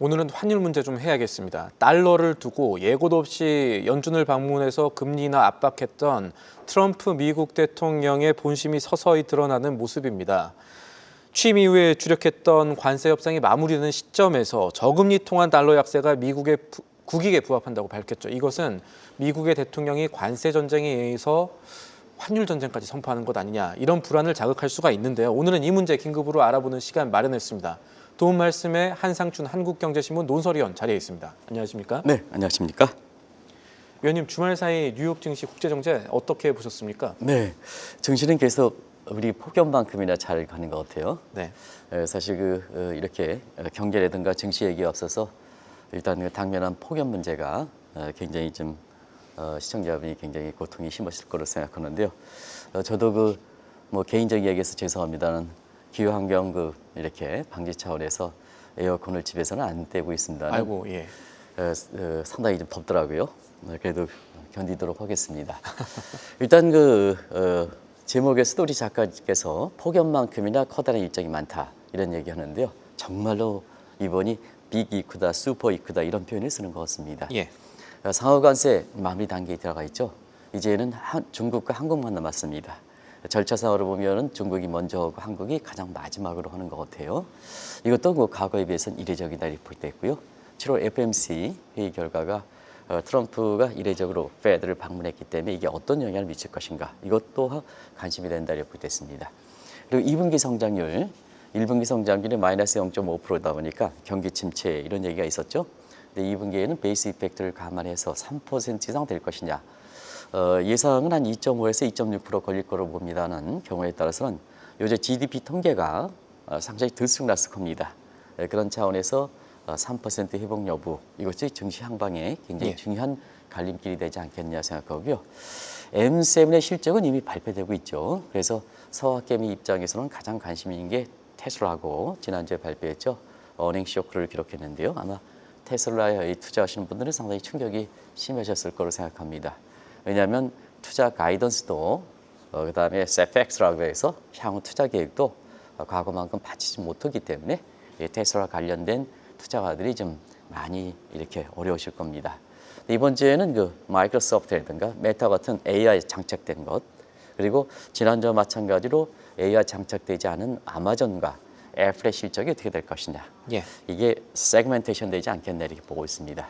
오늘은 환율 문제 좀 해야겠습니다. 달러를 두고 예고도 없이 연준을 방문해서 금리 인하 압박했던 트럼프 미국 대통령의 본심이 서서히 드러나는 모습입니다. 취임 이후에 주력했던 관세 협상이 마무리되는 시점에서 저금리 통한 달러 약세가 미국의 국익에 부합한다고 밝혔죠. 이것은 미국의 대통령이 관세 전쟁에 의해서 환율 전쟁까지 선포하는 것 아니냐, 이런 불안을 자극할 수가 있는데요. 오늘은 이 문제 긴급으로 알아보는 시간 마련했습니다. 도움 말씀에 한상춘 한국경제신문 논설위원 자리에 있습니다. 안녕하십니까? 네, 안녕하십니까? 위원님, 주말 사이 뉴욕 증시 국제정제 어떻게 보셨습니까? 네, 증시는 계속 우리 폭염만큼이나 잘 가는 것 같아요. 네. 사실 이렇게 경제라든가 증시 얘기가 없어서 일단 당면한 폭염 문제가 굉장히 좀 시청자분이 굉장히 고통이 심하실 거로 생각하는데요. 저도 뭐 개인적인 얘기해서 죄송합니다는 기후환경 이렇게 방지 차원에서 에어컨을 집에서는 안 떼고 있습니다. 아이고, 예. 상당히 좀 덥더라고요. 그래도 견디도록 하겠습니다. 일단 제목에서도 우리 작가께서 폭염만큼이나 커다란 일정이 많다 이런 얘기하는데요. 정말로 이번이 빅 이크다, 슈퍼 이크다 이런 표현을 쓰는 것 같습니다. 예. 상하관세 마무리 단계에 들어가 있죠. 이제는 중국과 한국만 남았습니다. 절차상으로 보면은 중국이 먼저 하고 한국이 가장 마지막으로 하는 것 같아요. 이것도 과거에 비해서는 이례적이다 이렇게 볼 때 있고요. 7월 FMC 회의 결과가 트럼프가 이례적으로 페드를 방문했기 때문에 이게 어떤 영향을 미칠 것인가, 이것도 관심이 된다 이렇게 볼 때 있습니다. 그리고 2분기 성장률, 1분기 성장률이 마이너스 0.5%다 보니까 경기 침체 이런 얘기가 있었죠. 근데 2분기에는 베이스 이펙트를 감안해서 3% 이상 될 것이냐. 예상은 한 2.5에서 2.6% 걸릴 거로 봅니다는 경우에 따라서는 요새 GDP 통계가 상당히 들쑥날쑥합니다. 그런 차원에서 3% 회복 여부, 이것이 증시 향방에 굉장히 중요한 갈림길이 되지 않겠냐 생각하고요. M7의 실적은 이미 발표되고 있죠. 그래서 서학개미 입장에서는 가장 관심 있는 게 테슬라고 지난주에 발표했죠. 어닝 쇼크를 기록했는데요. 아마 테슬라에 투자하시는 분들은 상당히 충격이 심하셨을 거로 생각합니다. 왜냐하면 투자 가이던스도 그다음에 CFX라고 해서 향후 투자 계획도 과거만큼 받치지 못하기 때문에 테슬라 관련된 투자가들이 좀 많이 이렇게 어려우실 겁니다. 이번 주에는 마이크로소프트라든가 메타 같은 AI 장착된 것, 그리고 지난주와 마찬가지로 AI 장착되지 않은 아마존과 애플의 실적이 어떻게 될 것이냐. 예. 이게 세그멘테이션 되지 않겠나 이렇게 보고 있습니다.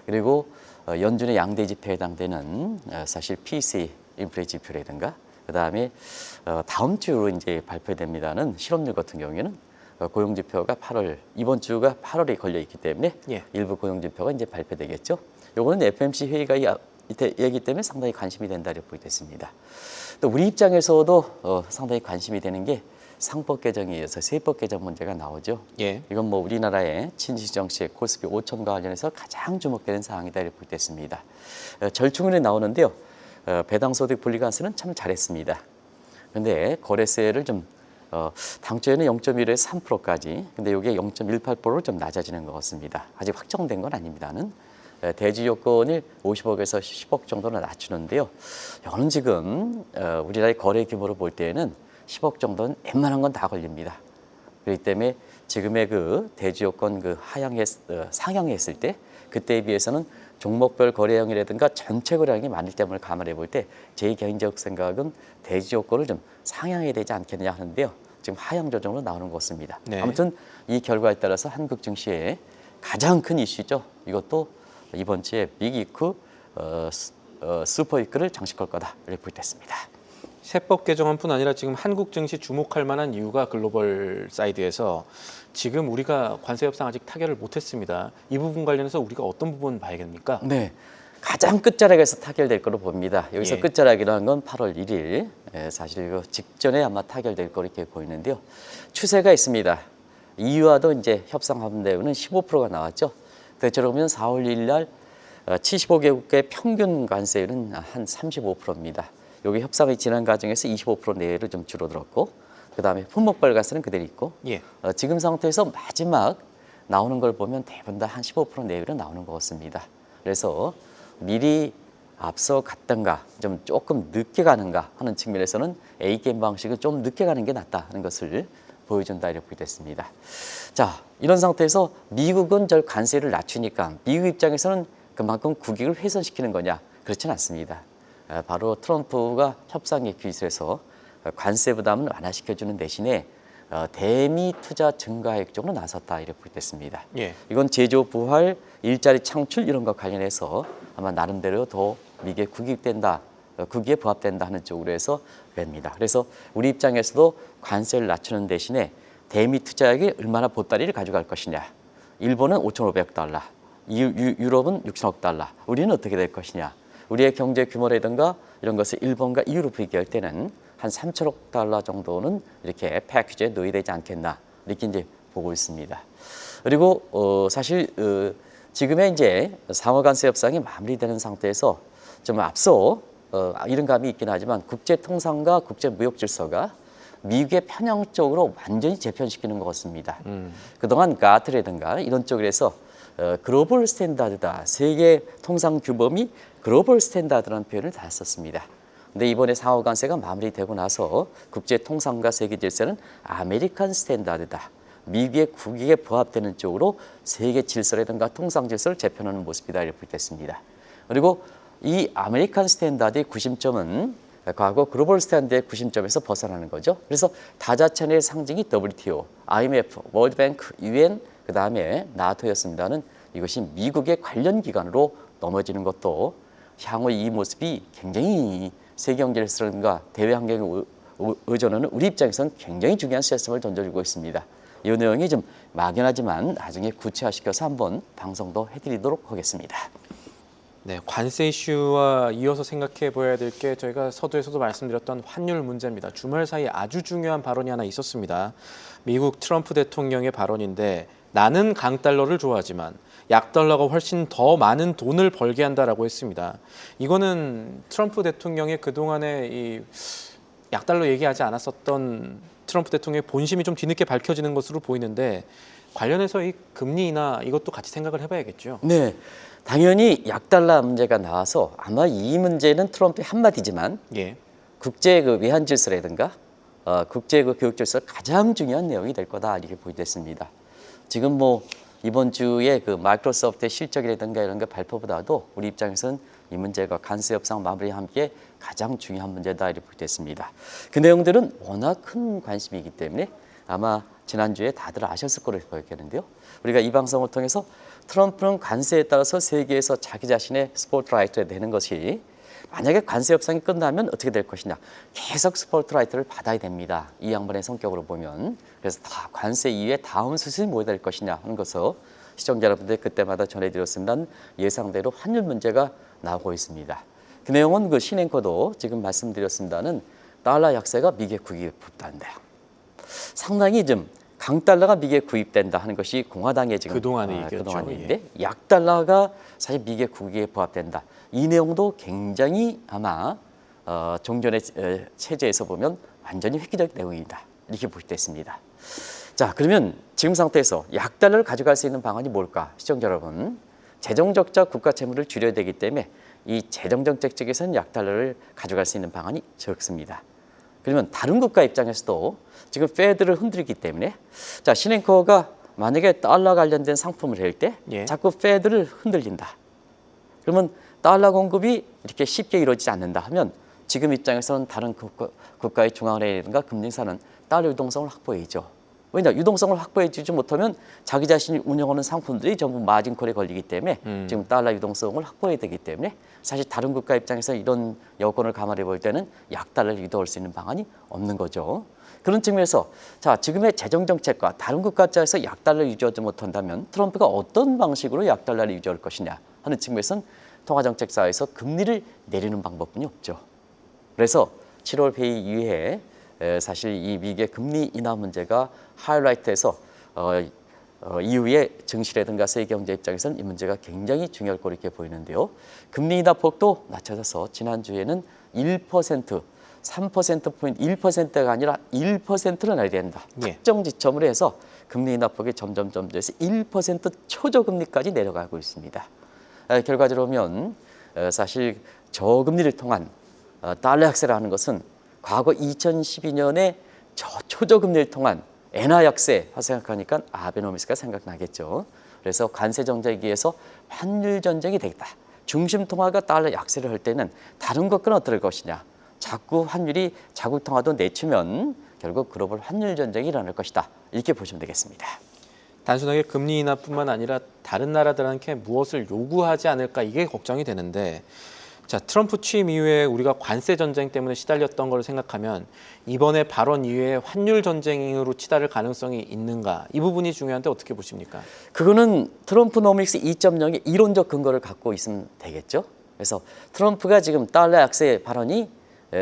그리고 연준의 양대 지표에 해당되는 사실 PC 인플레 지표라든가 그다음에 다음 주로 이제 발표됩니다는 실업률 같은 경우에는 고용 지표가 8월, 이번 주가 8월에 걸려 있기 때문에 일부 고용 지표가 이제 발표되겠죠. 요거는 FMC 회의가 얘기 때문에 상당히 관심이 된다 이렇게 보게 됐습니다. 또 우리 입장에서도 상당히 관심이 되는 게 상법 개정에 의해서 세법 개정 문제가 나오죠. 예. 이건 뭐 우리나라의 친시정책 코스피 5천과 관련해서 가장 주목되는 사항이다 이렇게 볼 때 있습니다. 절충은에 나오는데요. 배당소득 분리관세는 참 잘했습니다. 그런데 거래세를 좀 당초에는 0.1에서 3%까지, 근데 이게 0.18%로 좀 낮아지는 것 같습니다. 아직 확정된 건 아닙니다는. 대지 요건을 50억에서 10억 정도는 낮추는데요. 이거는 지금 우리나라의 거래 규모로 볼 때에는 10억 정도는 웬만한 건 다 걸립니다. 그렇기 때문에 지금의 대지 요건 상향했을 때 그때에 비해서는 종목별 거래량이라든가 전체 거래량이 많을 때문에 감안해 볼 때 제 개인적 생각은 대지 요건을 좀 상향해야 되지 않겠냐 하는데요. 지금 하향 조정으로 나오는 것 같습니다. 네. 아무튼 이 결과에 따라서 한국 증시의 가장 큰 이슈죠. 이것도 이번 주에 빅 이크, 슈퍼 이크를 장식할 거다 이렇게 볼 때 있습니다. 세법 개정안뿐 아니라 지금 한국 증시 주목할 만한 이유가 글로벌 사이드에서 지금 우리가 관세 협상 아직 타결을 못했습니다. 이 부분 관련해서 우리가 어떤 부분 봐야겠습니까? 네, 가장 끝자락에서 타결될 거로 봅니다. 여기서 끝자락이라는 건 8월 1일, 사실 직전에 아마 타결될 거로 이렇게 보이는데요. 추세가 있습니다. EU와도 이제 협상하는 데는 15%가 나왔죠. 대체로 보면 4월 1일 날 75개국의 평균 관세율은 한 35%입니다. 여기 협상이 지난 과정에서 25% 내외로 좀 줄어들었고, 그 다음에 품목별 관세는 그대로 있고, 지금 상태에서 마지막 나오는 걸 보면 대부분 다 한 15% 내외로 나오는 것 같습니다. 그래서 미리 앞서 갔던가 좀 조금 늦게 가는가 하는 측면에서는 A게임 방식은 좀 늦게 가는 게 낫다는 것을 보여준다 이렇게 됐습니다. 자, 이런 상태에서 미국은 저 관세를 낮추니까 미국 입장에서는 그만큼 국익을 훼손시키는 거냐? 그렇지는 않습니다. 바로 트럼프가 협상에 기술해서 관세 부담을 완화시켜주는 대신에 대미 투자 증가액 쪽으로 나섰다 이렇게 됐습니다. 예. 이건 제조 부활, 일자리 창출 이런 것 관련해서 아마 나름대로 더 미국에 국익된다, 국익에 부합된다 하는 쪽으로 해서 됩니다. 그래서 우리 입장에서도 관세를 낮추는 대신에 대미 투자액이 얼마나 보따리를 가져갈 것이냐. 일본은 5,500억 달러, 유럽은 6천억 달러. 우리는 어떻게 될 것이냐. 우리의 경제 규모라든가 이런 것을 일본과 EU로 비교할 때는 한 3천억 달러 정도는 이렇게 패키지에 넣어야 않겠나 이렇게 이제 보고 있습니다. 그리고 사실 지금의 이제 상호관세 협상이 마무리되는 상태에서 좀 앞서 이런 감이 있긴 하지만 국제 통상과 국제 무역 질서가 미국의 편향 쪽으로 완전히 재편시키는 것 같습니다. 그동안 가트라든가 이런 쪽에서 글로벌 스탠다드다. 세계 통상 규범이 글로벌 스탠다드라는 표현을 다 썼습니다. 근데 이번에 상호관세가 마무리되고 나서 국제 통상과 세계 질서는 아메리칸 스탠다드다. 미국의 국익에 부합되는 쪽으로 세계 질서라든가 통상 질서를 재편하는 모습이다 이렇게 됐습니다. 그리고 이 아메리칸 스탠다드의 구심점은 과거 글로벌 스탠드의 구심점에서 벗어나는 거죠. 그래서 다자체의 상징이 WTO, IMF, 월드뱅크, UN, 그 다음에 나토였습니다는 이것이 미국의 관련 기관으로 넘어지는 것도 향후 이 모습이 굉장히 세계 경제라든가 대외 환경에 의존하는 우리 입장에서는 굉장히 중요한 시스템을 던져주고 있습니다. 이 내용이 좀 막연하지만 나중에 구체화시켜서 한번 방송도 해드리도록 하겠습니다. 네, 관세 이슈와 이어서 생각해 보아야 될 게 저희가 서두에서도 말씀드렸던 환율 문제입니다. 주말 사이 아주 중요한 발언이 하나 있었습니다. 미국 트럼프 대통령의 발언인데 나는 강달러를 좋아하지만 약달러가 훨씬 더 많은 돈을 벌게 한다라고 했습니다. 이거는 트럼프 대통령의 그동안에 이 약달러 얘기하지 않았었던 트럼프 대통령의 본심이 좀 뒤늦게 밝혀지는 것으로 보이는데 관련해서 이 금리 인하 이것도 같이 생각을 해봐야겠죠. 네, 당연히 약달러 문제가 나와서 아마 이 문제는 트럼프의 한마디지만 예. 국제 그 외환 질서라든가 국제 그 교육 질서 가장 중요한 내용이 될 거다 이렇게 보이됐습니다. 지금 뭐 이번 주에 그 마이크로소프트의 실적이라든가 이런 거 발표보다도 우리 입장에서는 이 문제가 관세 협상 마무리와 함께 가장 중요한 문제다 이렇게 보이됐습니다. 그 내용들은 워낙 큰 관심이기 때문에 아마 지난주에 다들 아셨을 거로 보였겠는데요. 우리가 이 방송을 통해서 트럼프는 관세에 따라서 세계에서 자기 자신의 스포트라이트에 내는 것이 만약에 관세 협상이 끝나면 어떻게 될 것이냐. 계속 스포트라이트를 받아야 됩니다. 이 양반의 성격으로 보면. 그래서 다 관세 이후에 다음 수순이 뭐가 될 것이냐 하는 것을 시청자 여러분들 그때마다 전해드렸습니다. 예상대로 환율 문제가 나오고 있습니다. 그 내용은 그 신앵커도 지금 말씀드렸습니다는 달러 약세가 미국에 구입된다. 상당히 좀 강달러가 미국에 구입된다 하는 것이 공화당의 지금 그동안의 얘기였죠. 그동안인데 약달러가 사실 미국의 국익에 부합된다. 이 내용도 굉장히 아마 종전의 체제에서 보면 완전히 획기적 내용이다. 이렇게 볼 수 있습니다. 자, 그러면 지금 상태에서 약달러를 가져갈 수 있는 방안이 뭘까? 시청자 여러분, 재정적자 국가 채무를 줄여야 되기 때문에 이 재정정책 쪽에서는 약달러를 가져갈 수 있는 방안이 적습니다. 그러면 다른 국가 입장에서도 지금 페드를 흔들기 때문에 자, 신앵커가 만약에 달러 관련된 상품을 할 때 예. 자꾸 페드를 흔들린다. 그러면 달러 공급이 이렇게 쉽게 이루어지지 않는다 하면 지금 입장에서는 다른 국가의 중앙은행이라든가 금융사는 달러 유동성을 확보해야죠. 왜냐? 유동성을 확보해 주지 못하면 자기 자신이 운영하는 상품들이 전부 마진콜에 걸리기 때문에 지금 달러 유동성을 확보해야 되기 때문에 사실 다른 국가 입장에서 이런 여건을 감안해 볼 때는 약달러를 유도할 수 있는 방안이 없는 거죠. 그런 측면에서 자, 지금의 재정정책과 다른 국가 입장에서 약달러를 유지하지 못한다면 트럼프가 어떤 방식으로 약달러를 유지할 것이냐 하는 측면에서는 통화정책사에서 금리를 내리는 방법뿐이 없죠. 그래서 7월 회의 이후에 사실 이 미국의 금리 인하 문제가 하이라이트해서 이후에 증시라든가 세계 경제 입장에서는 이 문제가 굉장히 중요할 거로 이렇게 보이는데요. 금리 인하 폭도 낮춰져서 지난주에는 1%, 3%포인트, 1%가 아니라 1%를 내야 된다. 예. 특정 지점으로 해서 금리 인하 폭이 점점 돼서 1% 초저금리까지 내려가고 있습니다. 결과적으로 보면 사실 저금리를 통한 달러 약세라는 것은 과거 2012년에 초저금리를 통한 엔화 약세 생각하니까 아베노미스가 생각나겠죠. 그래서 관세 정책에 의해서 환율 전쟁이 되겠다. 중심 통화가 달러 약세를 할 때는 다른 것과는 어떨 것이냐. 자꾸 환율이 자국 통화도 내치면 결국 글로벌 환율 전쟁이 일어날 것이다. 이렇게 보시면 되겠습니다. 단순하게 금리 인하뿐만 아니라 다른 나라들한테 무엇을 요구하지 않을까 이게 걱정이 되는데 자, 트럼프 취임 이후에 우리가 관세 전쟁 때문에 시달렸던 걸 생각하면 이번에 발언 이후에 환율 전쟁으로 치달을 가능성이 있는가? 이 부분이 중요한데 어떻게 보십니까? 그거는 트럼프노믹스 2.0의 이론적 근거를 갖고 있으면 되겠죠. 그래서 트럼프가 지금 달러 약세 발언이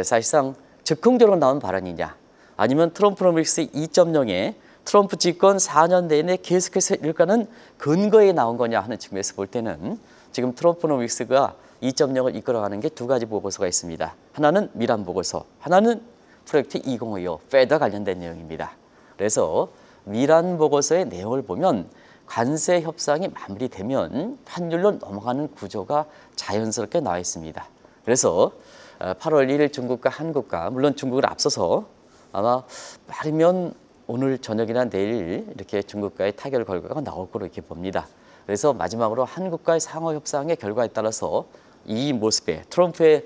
사실상 즉흥적으로 나온 발언이냐 아니면 트럼프노믹스 2.0의 트럼프 집권 4년 내내 계속해서 일가는 근거에 나온 거냐 하는 측면에서 볼 때는 지금 트럼프노믹스가 2.0을 이끌어가는 게 두 가지 보고서가 있습니다. 하나는 미란 보고서, 하나는 프로젝트 2055, 페드와 관련된 내용입니다. 그래서 미란 보고서의 내용을 보면 관세 협상이 마무리되면 환율로 넘어가는 구조가 자연스럽게 나와 있습니다. 그래서 8월 1일 중국과 한국과 물론 중국을 앞서서 아마 빠르면 오늘 저녁이나 내일 이렇게 중국과의 타결 결과가 나올 거로 이렇게 봅니다. 그래서 마지막으로 한국과의 상호 협상의 결과에 따라서 이 모습에 트럼프의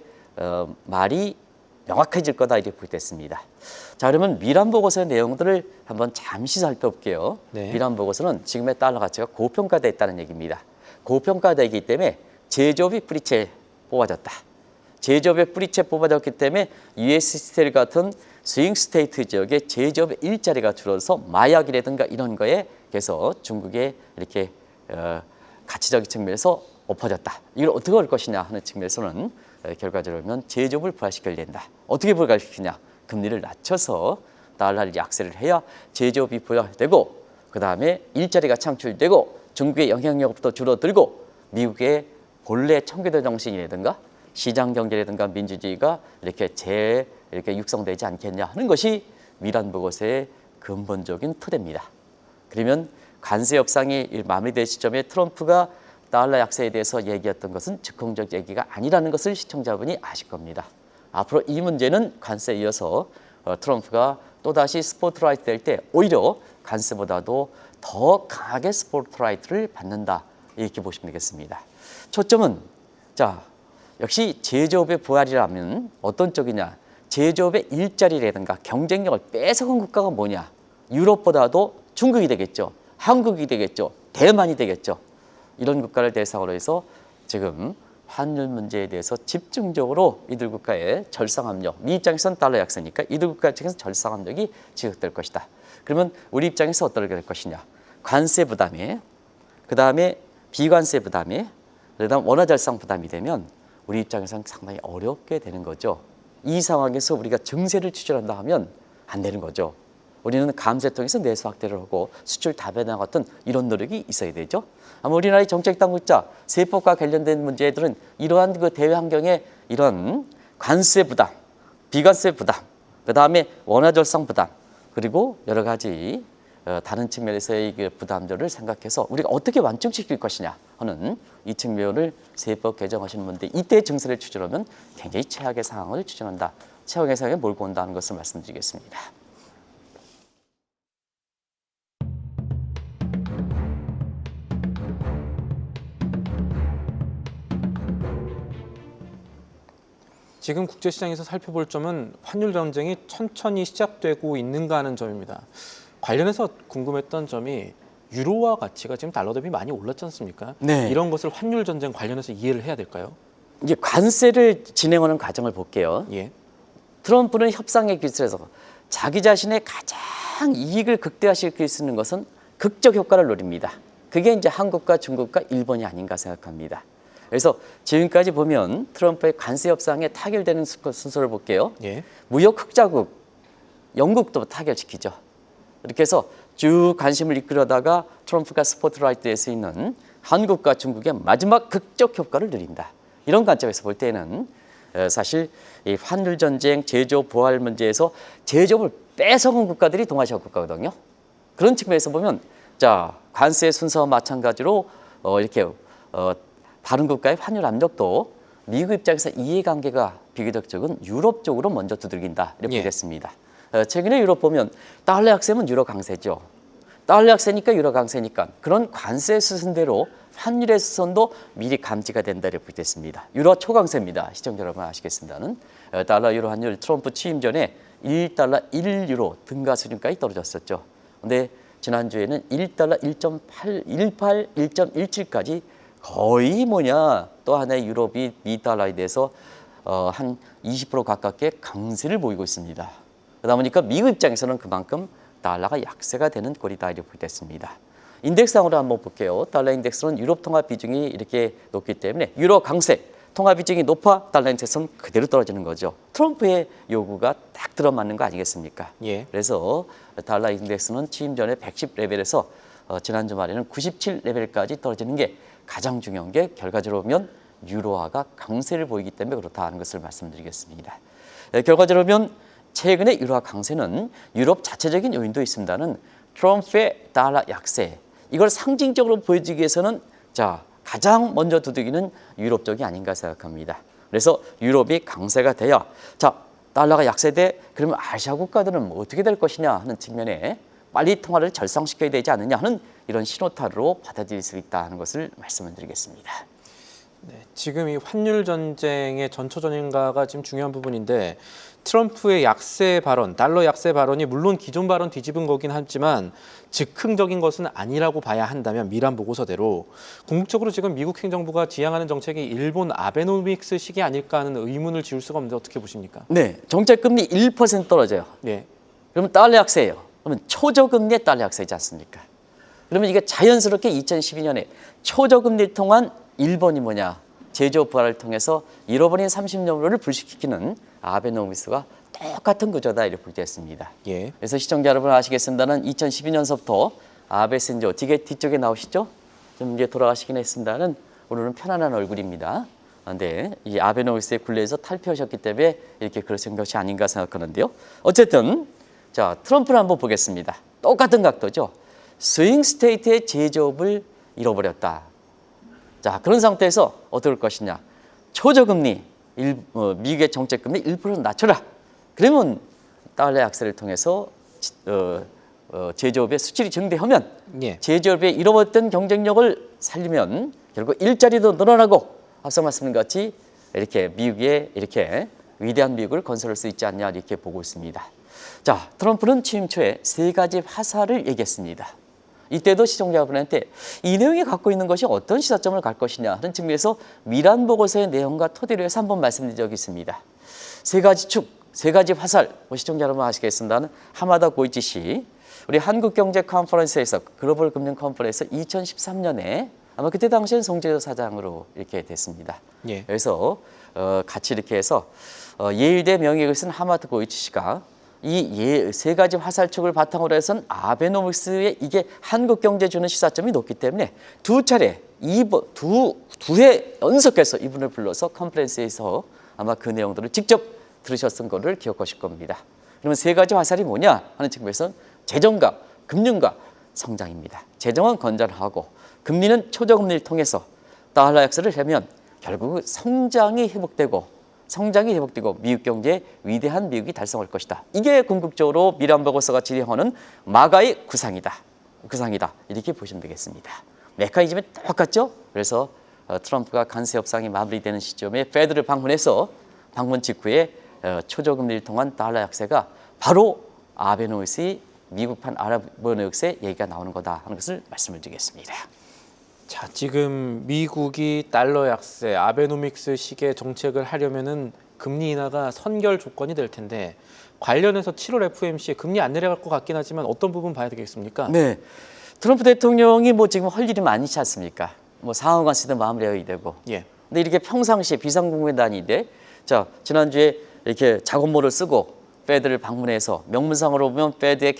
말이 명확해질 거다 이렇게 보겠습니다. 자, 그러면 미란 보고서의 내용들을 한번 잠시 살펴볼게요. 네. 미란 보고서는 지금의 달러 가치가 고평가되어 있다는 얘기입니다. 고평가되기 때문에 제조업이 뿌리채 뽑아졌다. 제조업의 뿌리채 뽑아졌기 때문에 US 스테일 같은 스윙 스테이트 지역의 제조업의 일자리가 줄어서 마약이라든가 이런 거에 그래서 중국에 이렇게 가치적인 측면에서 엎어졌다. 이걸 어떻게 할 것이냐 하는 측면에서는 결과적으로 보면 제조업을 부활시켜야 된다. 어떻게 부활시키냐? 금리를 낮춰서 달러를 약세를 해야 제조업이 부활되고 그다음에 일자리가 창출되고 중국의 영향력도 줄어들고 미국의 본래 청교도 정신이라든가 시장 경제라든가 민주주의가 이렇게 육성되지 않겠냐 하는 것이 미란 보고서의 근본적인 토대입니다. 그러면 관세 협상이 마무리될 시점에 트럼프가 달러 약세에 대해서 얘기했던 것은 즉흥적 얘기가 아니라는 것을 시청자분이 아실 겁니다. 앞으로 이 문제는 관세에 이어서 트럼프가 또다시 스포트라이트 될 때 오히려 관세보다도 더 강하게 스포트라이트를 받는다. 이렇게 보시면 되겠습니다. 초점은 자 역시 제조업의 부활이라면 어떤 쪽이냐. 제조업의 일자리라든가 경쟁력을 뺏어간 국가가 뭐냐. 유럽보다도 중국이 되겠죠. 한국이 되겠죠. 대만이 되겠죠. 이런 국가를 대상으로 해서 지금 환율 문제에 대해서 집중적으로 이들 국가의 절상압력, 미 입장에서는 달러 약세니까 이들 국가 측에서 절상압력이 지속될 것이다. 그러면 우리 입장에서 어떻게 될 것이냐. 관세 부담에, 그다음에 비관세 부담에, 그다음 원화 절상 부담이 되면 우리 입장에서는 상당히 어렵게 되는 거죠. 이 상황에서 우리가 증세를 추진한다 하면 안 되는 거죠. 우리는 감세 통해서 내수 확대를 하고 수출 다변화 같은 이런 노력이 있어야 되죠. 아마 우리나라의 정책 당국자, 세법과 관련된 문제들은 이러한 그 대외 환경에 이런 관세 부담, 비관세 부담, 그 다음에 원화 절상 부담, 그리고 여러 가지 다른 측면에서의 그 부담들을 생각해서 우리가 어떻게 완충시킬 것이냐 하는 이 측면을 세법 개정하시는 분들 이때 증세를 추진하면 굉장히 최악의 상황을 추진한다. 최악의 상황에 몰고 온다는 것을 말씀드리겠습니다. 지금 국제시장에서 살펴볼 점은 환율 전쟁이 천천히 시작되고 있는가 하는 점입니다. 관련해서 궁금했던 점이 유로화 가치가 지금 달러 대비 많이 올랐지 않습니까? 네. 이런 것을 환율 전쟁 관련해서 이해를 해야 될까요? 이제 관세를 진행하는 과정을 볼게요. 예. 트럼프는 협상의 기술에서 자기 자신의 가장 이익을 극대화시킬 수 있는 것은 극적 효과를 노립니다. 그게 이제 한국과 중국과 일본이 아닌가 생각합니다. 그래서 지금까지 보면 트럼프의 관세 협상에 타결되는 순서를 볼게요. 예. 무역 흑자국 영국도 타결시키죠. 이렇게 해서 쭉 관심을 이끌어다가 트럼프가 스포트라이트에 서 있는 한국과 중국의 마지막 극적 효과를 누린다. 이런 관점에서 볼 때는 사실 이 환율 전쟁, 제조업 부활 문제에서 제조업을 뺏어간 국가들이 동아시아 국가거든요. 그런 측면에서 보면 자 관세 순서와 마찬가지로 이렇게 다른 국가의 환율 압력도 미국 입장에서 이해관계가 비교적 적은 유럽 쪽으로 먼저 두들긴다 이렇게 예. 보겠습니다. 최근에 유럽 보면 달러 약세면 유로 강세죠. 달러 약세니까 유로 강세니까 그런 관세 수순대로 환율의 수선도 미리 감지가 된다 이렇게 됐습니다. 유로 초강세입니다. 시청자 여러분 아시겠습니다는 달러 유로 환율 트럼프 취임 전에 1달러 1유로 등가 수준까지 떨어졌었죠. 근데 지난주에는 1달러 1.818, 1.17까지 거의 또 하나의 유럽이 미달러에 대해서 한 20% 가깝게 강세를 보이고 있습니다. 그러다 보니까 미국 입장에서는 그만큼 달러가 약세가 되는 꼴이다 이렇게 됐습니다. 인덱스상으로 한번 볼게요. 달러 인덱스는 유럽 통화 비중이 이렇게 높기 때문에 유로 강세, 통화 비중이 높아 달러 인덱스는 그대로 떨어지는 거죠. 트럼프의 요구가 딱 들어맞는 거 아니겠습니까? 예. 그래서 달러 인덱스는 취임 전에 110 레벨에서 지난 주말에는 97 레벨까지 떨어지는 게 가장 중요한 게 결과적으로 보면 유로화가 강세를 보이기 때문에 그렇다 하는 것을 말씀드리겠습니다. 결과적으로 보면 최근의 유로화 강세는 유럽 자체적인 요인도 있습니다는 트럼프의 달러 약세 이걸 상징적으로 보여주기 위해서는 가장 먼저 두들기는 유럽 쪽이 아닌가 생각합니다. 그래서 유럽이 강세가 돼야 달러가 약세돼 그러면 아시아 국가들은 어떻게 될 것이냐 하는 측면에 빨리 통화를 절상시켜야 되지 않느냐 하는 이런 신호탄으로 받아들일 수 있다 하는 것을 말씀을 드리겠습니다. 네, 지금 이 환율 전쟁의 전초전인가가 지금 중요한 부분인데 트럼프의 약세 발언, 달러 약세 발언이 물론 기존 발언 뒤집은 거긴 하지만 즉흥적인 것은 아니라고 봐야 한다면 미란 보고서대로 궁극적으로 지금 미국 행정부가 지향하는 정책이 일본 아베노믹스식이 아닐까 하는 의문을 지울 수가 없는데 어떻게 보십니까? 네, 정책금리 1% 떨어져요. 네. 그러면 달러 약세예요. 그러면 초저금리의 달러 약세이지 않습니까? 그러면 이게 자연스럽게 2012년에 초저금리를 통한 일본이 뭐냐? 제조업 부활을 통해서 잃어버린 30년을 불식시키는 아베노믹스가 똑같은 구조다 이렇게 보겠습니다. 예. 그래서 시청자 여러분 아시겠습니다는 2012년서부터 아베 신조 뒤쪽에 나오시죠? 좀 이제 돌아가시긴 했습니다는 오늘은 편안한 얼굴입니다. 그런데 이 아베노믹스의 굴레에서 탈피하셨기 때문에 이렇게 그러신 것이 아닌가 생각하는데요. 어쨌든 트럼프를 한번 보겠습니다. 똑같은 각도죠. 스윙 스테이트의 제조업을 잃어버렸다. 그런 상태에서 어떨 것이냐. 초저금리, 미국의 정책금리 1% 낮춰라. 그러면 달러 약세를 통해서 제조업의 수출이 증대하면 예. 제조업의 잃어버렸던 경쟁력을 살리면 결국 일자리도 늘어나고 앞서 말씀드린 것 같이 이렇게 미국의 이렇게 위대한 미국을 건설할 수 있지 않냐 이렇게 보고 있습니다. 트럼프는 취임 초에 3가지 화살을 얘기했습니다. 이때도 시청자분한테 이 내용이 갖고 있는 것이 어떤 시사점을 갈 것이냐 하는 측면에서 미란 보고서의 내용과 토대로 해서 한번 말씀드린 적이 있습니다. 3가지 축, 3가지 화살, 시청자 여러분 아시겠습니다는 하마다 고이치 씨, 우리 한국경제 컨퍼런스에서 글로벌 금융 컨퍼런스에서 2013년에 아마 그때 당시엔 송재조 사장으로 이렇게 됐습니다. 예. 그래서 같이 이렇게 해서 예일대 명예를 쓴 하마다 고이치 씨가 이 3가지 화살촉을 바탕으로 해서는 아베노믹스의 이게 한국 경제에 주는 시사점이 높기 때문에 두 해 연속해서 이분을 불러서 컨퍼런스에서 아마 그 내용들을 직접 들으셨던 거를 기억하실 겁니다. 그러면 3가지 화살이 뭐냐 하는 측면에서는 재정과 금융과 성장입니다. 재정은 건전하고 금리는 초저금리를 통해서 달러 약세를 하면 결국 성장이 회복되고 미국 경제의 위대한 미국이 달성할 것이다. 이게 궁극적으로 미란 보고서가 지령하는 마가의 구상이다. 이렇게 보시면 되겠습니다. 메커니즘이 똑같죠? 그래서 트럼프가 관세 협상이 마무리되는 시점에 페드를 방문해서 방문 직후에 초저금리를 통한 달러 약세가 바로 아베노믹스의 미국판 아베노믹스의 얘기가 나오는 거다 하는 것을 말씀을 드리겠습니다. 지금 미국이 달러 약세, 아베노믹스식의 정책을 하려면은 금리 인하가 선결 조건이 될 텐데 관련해서 7월 FOMC에 금리 안 내려갈 것 같긴 하지만 어떤 부분 봐야 되겠습니까? 네, 트럼프 대통령이 지금 할 일이 많지 않습니까? 상하관세도 마무리해야 되고. 예. 근데 이렇게 평상시에 비상국면단인데 지난주에 이렇게 작업모를 쓰고 페드를 방문해서 명문상으로 보면 페드의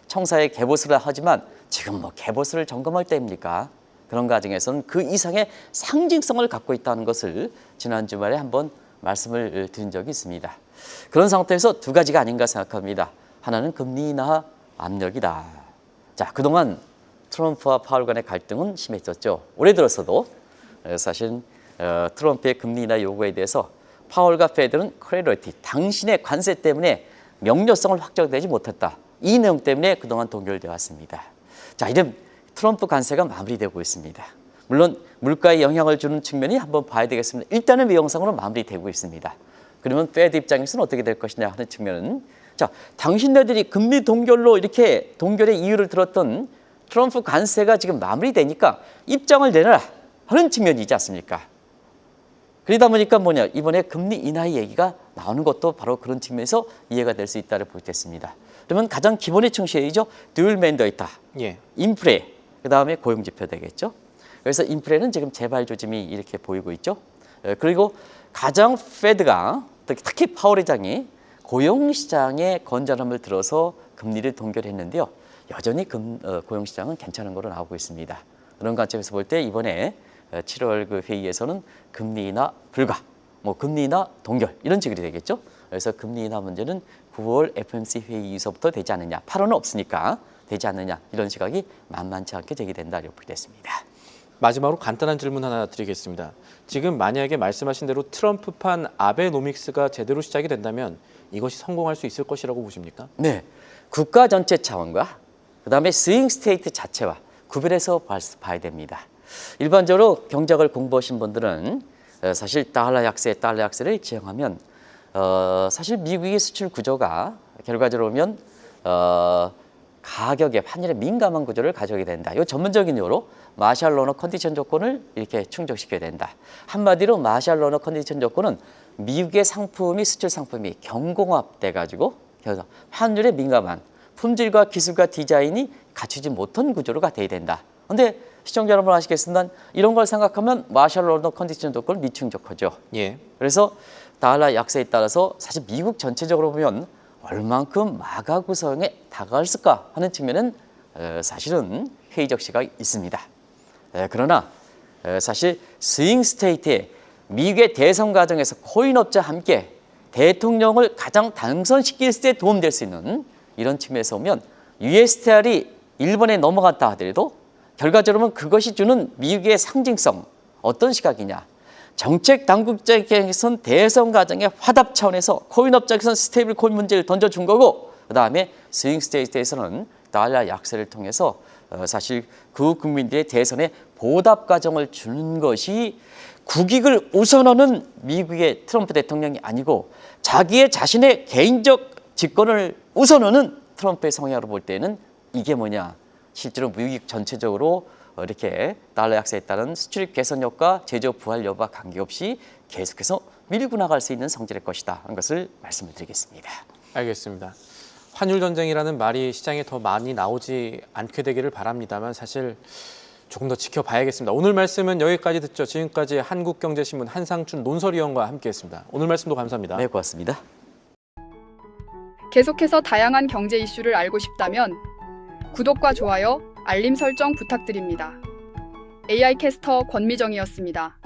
청사의 개보수를 하지만 지금 개보수를 점검할 때입니까? 그런 과정에서는 그 이상의 상징성을 갖고 있다는 것을 지난 주말에 한번 말씀을 드린 적이 있습니다. 그런 상태에서 2가지가 아닌가 생각합니다. 하나는 금리 인하 압력이다. 그동안 트럼프와 파월 간의 갈등은 심했었죠. 올해 들어서도 사실 트럼프의 금리 인하 요구에 대해서 파월과 페드는 크레디티, 당신의 관세 때문에 명료성을 확정되지 못했다. 이 내용 때문에 그동안 동결되어 왔습니다. 자, 이제 트럼프 관세가 마무리되고 있습니다. 물론 물가에 영향을 주는 측면이 한번 봐야 되겠습니다. 일단은 외형상으로 마무리되고 있습니다. 그러면 페드 입장에서는 어떻게 될 것이냐 하는 측면은, 자, 당신네들이 금리 동결로 이렇게 동결의 이유를 들었던 트럼프 관세가 지금 마무리되니까 입장을 내놔라 하는 측면이지 않습니까? 그러다 보니까 뭐냐, 이번에 금리 인하의 얘기가 나오는 것도 바로 그런 측면에서 이해가 될 수 있다고 보겠습니다. 그러면 가장 기본의 충실이죠. 듀얼 맨데이터, 예. 인플레, 그 다음에 고용지표 되겠죠. 그래서 인플레는 지금 재발 조짐이 이렇게 보이고 있죠. 그리고 가장 페드가 특히 파월 의장이 고용시장의 건전함을 들어서 금리를 동결했는데요. 여전히 고용시장은 괜찮은 거로 나오고 있습니다. 그런 관점에서 볼 때 이번에 7월 그 회의에서는 금리 인하 불가, 금리 인하 동결 이런 식으로 되겠죠. 그래서 금리 인하 문제는 9월 FOMC 회의에서부터 되지 않느냐, 8월은 없으니까 되지 않느냐 이런 시각이 만만치 않게 제기된다 이렇게 보겠습니다. 마지막으로 간단한 질문 하나 드리겠습니다. 지금 만약에 말씀하신 대로 트럼프판 아베노믹스가 제대로 시작이 된다면 이것이 성공할 수 있을 것이라고 보십니까? 네, 국가 전체 차원과 그다음에 스윙 스테이트 자체와 구별해서 봐야 됩니다. 일반적으로 경제학을 공부하신 분들은 사실 달러 약세를 지향하면 사실 미국의 수출 구조가 결과적으로 보면 가격에 환율에 민감한 구조를 가져오게 된다. 이 전문적인 용어로 마샬 러너 컨디션 조건을 이렇게 충족시켜야 된다. 한마디로 마샬 러너 컨디션 조건은 미국의 상품이 수출 상품이 경공합돼 가지고 환율에 민감한 품질과 기술과 디자인이 갖추지 못한 구조가 돼야 된다. 그런데 시청자 여러분 아시겠습니까? 이런 걸 생각하면 마샬 러너 컨디션 조건을 미충족하죠. 예. 그래서 달러 약세에 따라서 사실 미국 전체적으로 보면 얼만큼 마가 구성에 다가갔을까 하는 측면은 사실은 회의적 시각이 있습니다. 그러나 사실 스윙 스테이트의 미국의 대선 과정에서 코인업자와 함께 대통령을 가장 당선시킬 때 도움될 수 있는 이런 측면에서 보면 USTR이 일본에 넘어갔다 하더라도 결과적으로 보면 그것이 주는 미국의 상징성 어떤 시각이냐. 정책 당국자에게선 대선 과정의 화답 차원에서 코인업자에게선 스테이블 코인 문제를 던져준 거고, 그 다음에 스윙 스테이트에서는 달러 약세를 통해서 사실 그 국민들의 대선에 보답 과정을 주는 것이 국익을 우선하는 미국의 트럼프 대통령이 아니고 자신의 개인적 집권을 우선하는 트럼프의 성향으로 볼 때는 이게 뭐냐, 실제로 미국 전체적으로 이렇게 달러 약세에 따른 수출입 개선 효과, 제조 부활 여부와 관계없이 계속해서 밀고 나갈 수 있는 성질의 것이다 하는 것을 말씀을 드리겠습니다. 알겠습니다. 환율 전쟁이라는 말이 시장에 더 많이 나오지 않게 되기를 바랍니다만 사실 조금 더 지켜봐야겠습니다. 오늘 말씀은 여기까지 듣죠. 지금까지 한국경제신문 한상춘 논설위원과 함께했습니다. 오늘 말씀도 감사합니다. 네, 고맙습니다. 계속해서 다양한 경제 이슈를 알고 싶다면 구독과 좋아요, 알림 설정 부탁드립니다. AI 캐스터 권미정이었습니다.